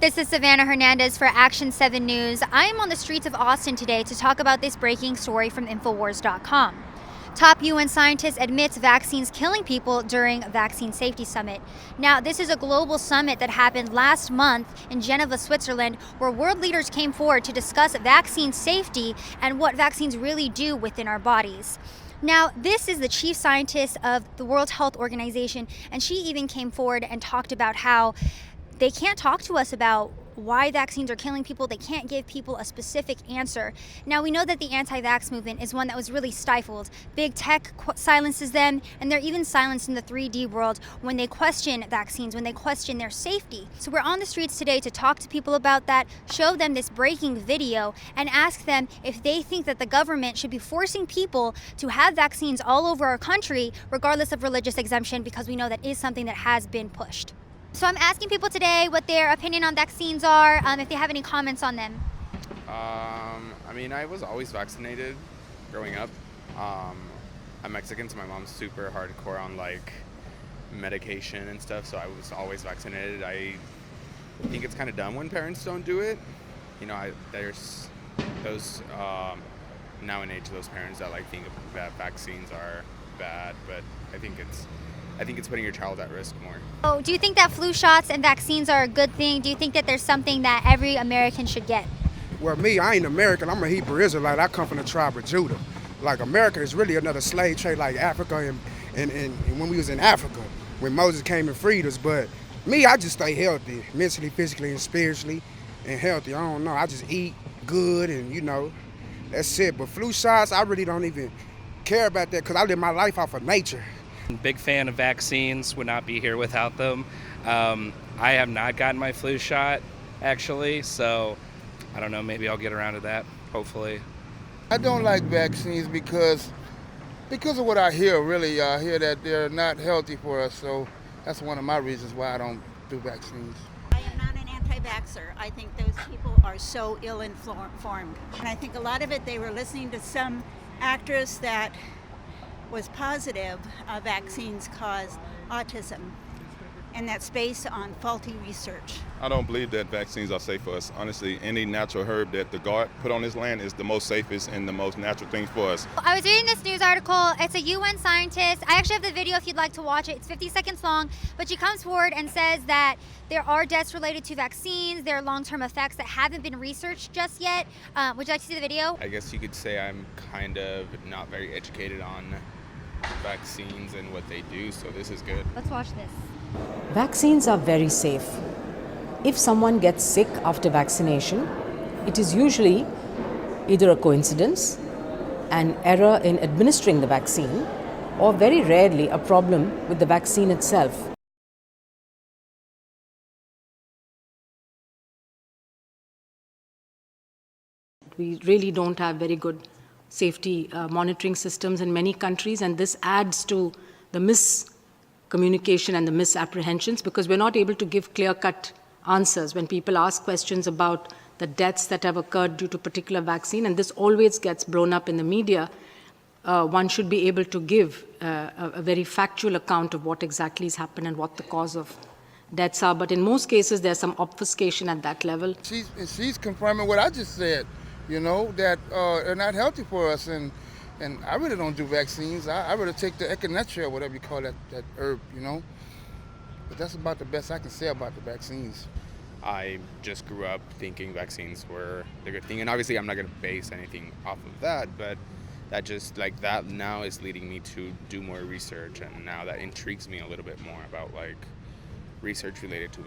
This is Savannah Hernandez for Action 7 News. I am on the streets of Austin today to talk about this breaking story from Infowars.com. Top UN scientist admits vaccines killing people during Vaccine Safety Summit. Now, this is a global summit that happened last month in Geneva, Switzerland, where world leaders came forward to discuss vaccine safety and what vaccines really do within our bodies. Now, this is the chief scientist of the World Health Organization, and she even came forward and talked about how they can't talk to us about why vaccines are killing people. They can't give people a specific answer. Now, we know that the anti-vax movement is one that was really stifled. Big tech silences them, and they're even silenced in the 3D world when they question vaccines, when they question their safety. So we're on the streets today to talk to people about that, show them this breaking video, and ask them if they think that the government should be forcing people to have vaccines all over our country, regardless of religious exemption, because we know that is something that has been pushed. So I'm asking people today what their opinion on vaccines are, if they have any comments on them. I was always vaccinated growing up. I'm Mexican, so my mom's super hardcore on like medication and stuff, so I was always vaccinated. I think it's kind of dumb when parents don't do it. There's those now in age those parents that like think that vaccines are bad, but I think it's putting your child at risk more. Oh, do you think that flu shots and vaccines are a good thing? Do you think that there's something that every American should get? Well, me, I ain't American. I'm a Hebrew Israelite. I come from the tribe of Judah. Like, America is really another slave trade like Africa and when we was in Africa, when Moses came and freed us. But me, I just stay healthy, mentally, physically, and spiritually, and healthy. I don't know. I just eat good and, that's it. But flu shots, I really don't even care about that because I live my life off of nature. Big fan of vaccines, would not be here without them. I have not gotten my flu shot, actually, so I don't know, maybe I'll get around to that, hopefully. I don't like vaccines because of what I hear, really. I hear that they're not healthy for us, so that's one of my reasons why I don't do vaccines. I am not an anti-vaxxer. I think those people are so ill-informed. And I think a lot of it, they were listening to some actress that was positive vaccines cause autism, and that's based on faulty research. I don't believe that vaccines are safe for us. Honestly, any natural herb that the God put on this land is the most safest and the most natural thing for us. I was reading this news article. It's a UN scientist. I actually have the video if you'd like to watch it. It's 50 seconds long, but she comes forward and says that there are deaths related to vaccines. There are long-term effects that haven't been researched just yet. Would you like to see the video? I guess you could say I'm kind of not very educated on vaccines and what they do, so this is good. Let's watch this. Vaccines are very safe. If someone gets sick after vaccination, it is usually either a coincidence, an error in administering the vaccine, or very rarely a problem with the vaccine itself. We really don't have very good safety monitoring systems in many countries, and this adds to the miscommunication and the misapprehensions because we're not able to give clear-cut answers when people ask questions about the deaths that have occurred due to a particular vaccine, and this always gets blown up in the media. One should be able to give a very factual account of what exactly has happened and what the cause of deaths are, but in most cases there's some obfuscation at that level. She's confirming what I just said. That are not healthy for us. And I really don't do vaccines. I really take the echinacea, or whatever you call that herb, But that's about the best I can say about the vaccines. I just grew up thinking vaccines were the good thing, and obviously I'm not going to base anything off of that, but that just like that now is leading me to do more research, and now that intrigues me a little bit more about like research related to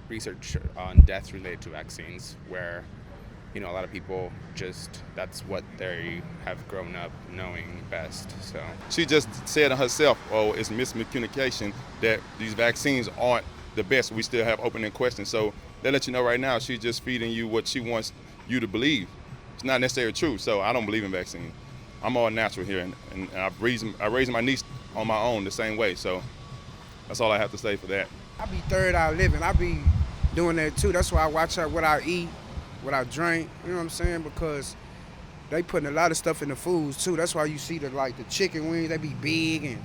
research on deaths related to vaccines, where a lot of people that's what they have grown up knowing best. So She just said herself, it's miscommunication that these vaccines aren't the best. We still have open-ended questions. So they let you know right now, she's just feeding you what she wants you to believe. It's not necessarily true, so I don't believe in vaccines. I'm all natural here, and I raised my niece on my own the same way, so that's all I have to say for that. I be third out living. I be doing that too. That's why I watch out what I eat, what I drink, you know what I'm saying? Because they putting a lot of stuff in the foods too. That's why you see the chicken wings, they be big, and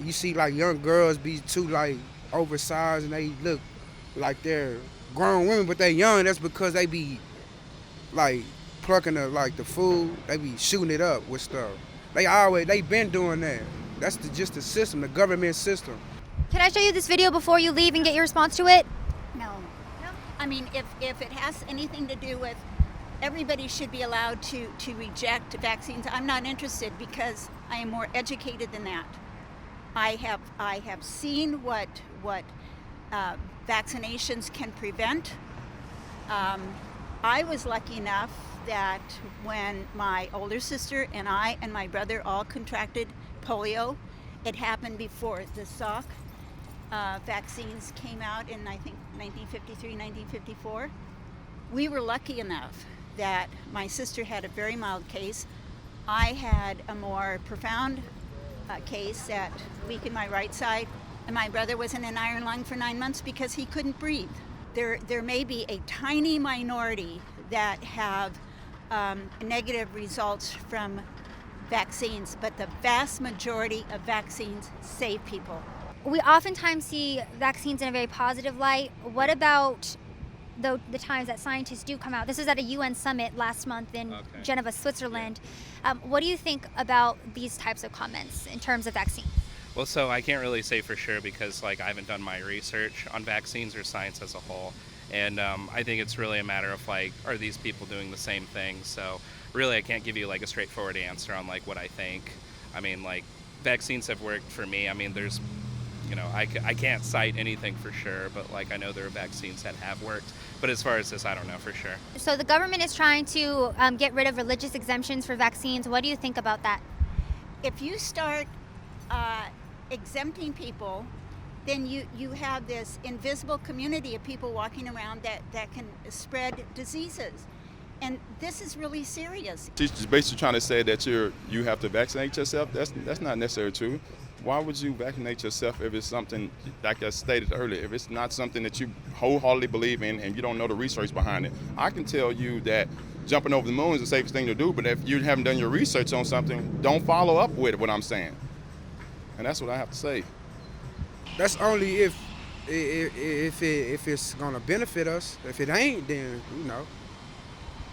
you see like young girls be too like oversized and they look like they're grown women, but they young. That's because they be like plucking the food. They be shooting it up with stuff. They been doing that. That's just the system, the government system. Can I show you this video before you leave and get your response to it? No. I mean, if it has anything to do with everybody should be allowed to reject vaccines, I'm not interested because I am more educated than that. I have seen what vaccinations can prevent. I was lucky enough that when my older sister and I and my brother all contracted polio, it happened before the Salk vaccines came out in, I think, 1953, 1954. We were lucky enough that my sister had a very mild case. I had a more profound case that weakened my right side, and my brother was in an iron lung for 9 months because he couldn't breathe. There may be a tiny minority that have negative results from vaccines, but the vast majority of vaccines save people. We oftentimes see vaccines in a very positive light. What about the times that scientists do come out? This was at a UN summit last month in Geneva, Switzerland. What do you think about these types of comments in terms of vaccine? Well, so I can't really say for sure because I haven't done my research on vaccines or science as a whole. And I think it's really a matter of are these people doing the same thing? So really I can't give you a straightforward answer on what I think. I mean, vaccines have worked for me. I mean, there's, I can't cite anything for sure, but I know there are vaccines that have worked. But as far as this, I don't know for sure. So the government is trying to get rid of religious exemptions for vaccines. What do you think about that? If you start exempting people, then you have this invisible community of people walking around that can spread diseases. And this is really serious. She's basically trying to say that you have to vaccinate yourself. That's not necessarily true. Why would you vaccinate yourself if it's something, like I stated earlier, if it's not something that you wholeheartedly believe in and you don't know the research behind it? I can tell you that jumping over the moon is the safest thing to do, but if you haven't done your research on something, don't follow up with what I'm saying. And that's what I have to say. That's only if it's gonna benefit us. If it ain't, then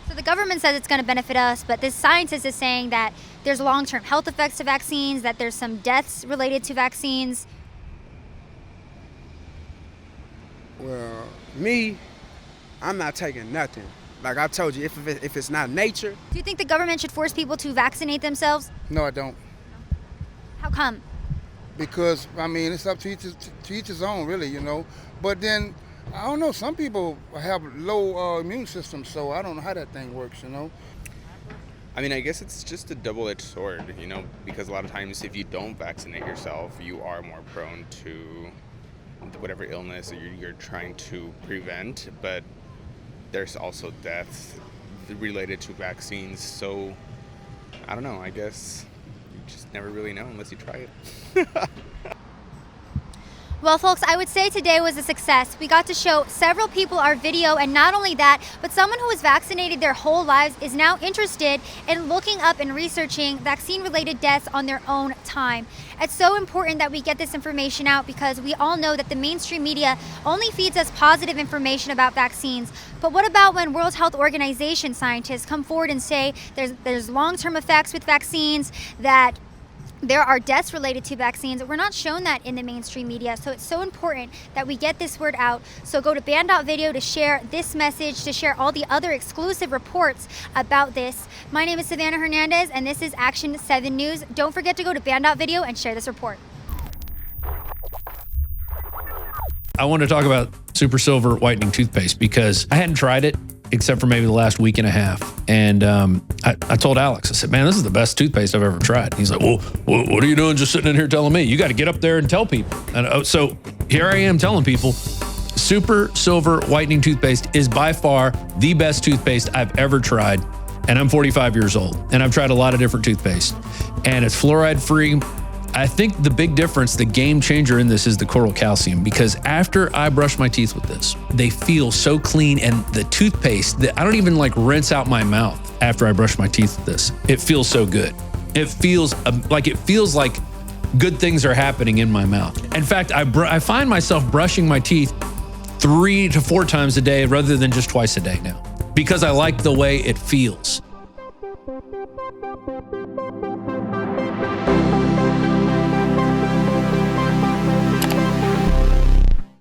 So the government says it's going to benefit us, but this scientist is saying that there's long-term health effects to vaccines, that there's some deaths related to vaccines. Well, I'm not taking nothing. Like I told you, if it's not nature. Do you think the government should force people to vaccinate themselves? No, I don't. How come? Because, I mean, it's up to each his own, really, But then, I don't know, some people have low immune systems, so I don't know how that thing works, I mean, I guess it's just a double-edged sword, because a lot of times if you don't vaccinate yourself, you are more prone to whatever illness you're trying to prevent, but there's also deaths related to vaccines, so I don't know, I guess you just never really know unless you try it. Well, folks, I would say today was a success. We got to show several people our video, and not only that, but someone who was vaccinated their whole lives is now interested in looking up and researching vaccine-related deaths on their own time. It's so important that we get this information out because we all know that the mainstream media only feeds us positive information about vaccines. But what about when World Health Organization scientists come forward and say there's long-term effects with vaccines, that there are deaths related to vaccines? We're not shown that in the mainstream media, so it's so important that we get this word out. So go to band.video to share this message, to share all the other exclusive reports about this. My name is Savannah Hernandez, and this is Action 7 News. Don't forget to go to band.video and share this report. I want to talk about Super Silver whitening toothpaste because I hadn't tried it except for maybe the last week and a half. And I told Alex, I said, man, this is the best toothpaste I've ever tried. He's like, well, what are you doing just sitting in here telling me? You got to get up there and tell people. And so here I am telling people, Super Silver whitening toothpaste is by far the best toothpaste I've ever tried. And I'm 45 years old, and I've tried a lot of different toothpaste. And it's fluoride free. I think the big difference, the game changer in this is the coral calcium, because after I brush my teeth with this, they feel so clean, and the toothpaste, I don't even rinse out my mouth after I brush my teeth with this. It feels so good. It feels like good things are happening in my mouth. In fact, I find myself brushing my teeth 3 to 4 times a day rather than just twice a day now, because I like the way it feels.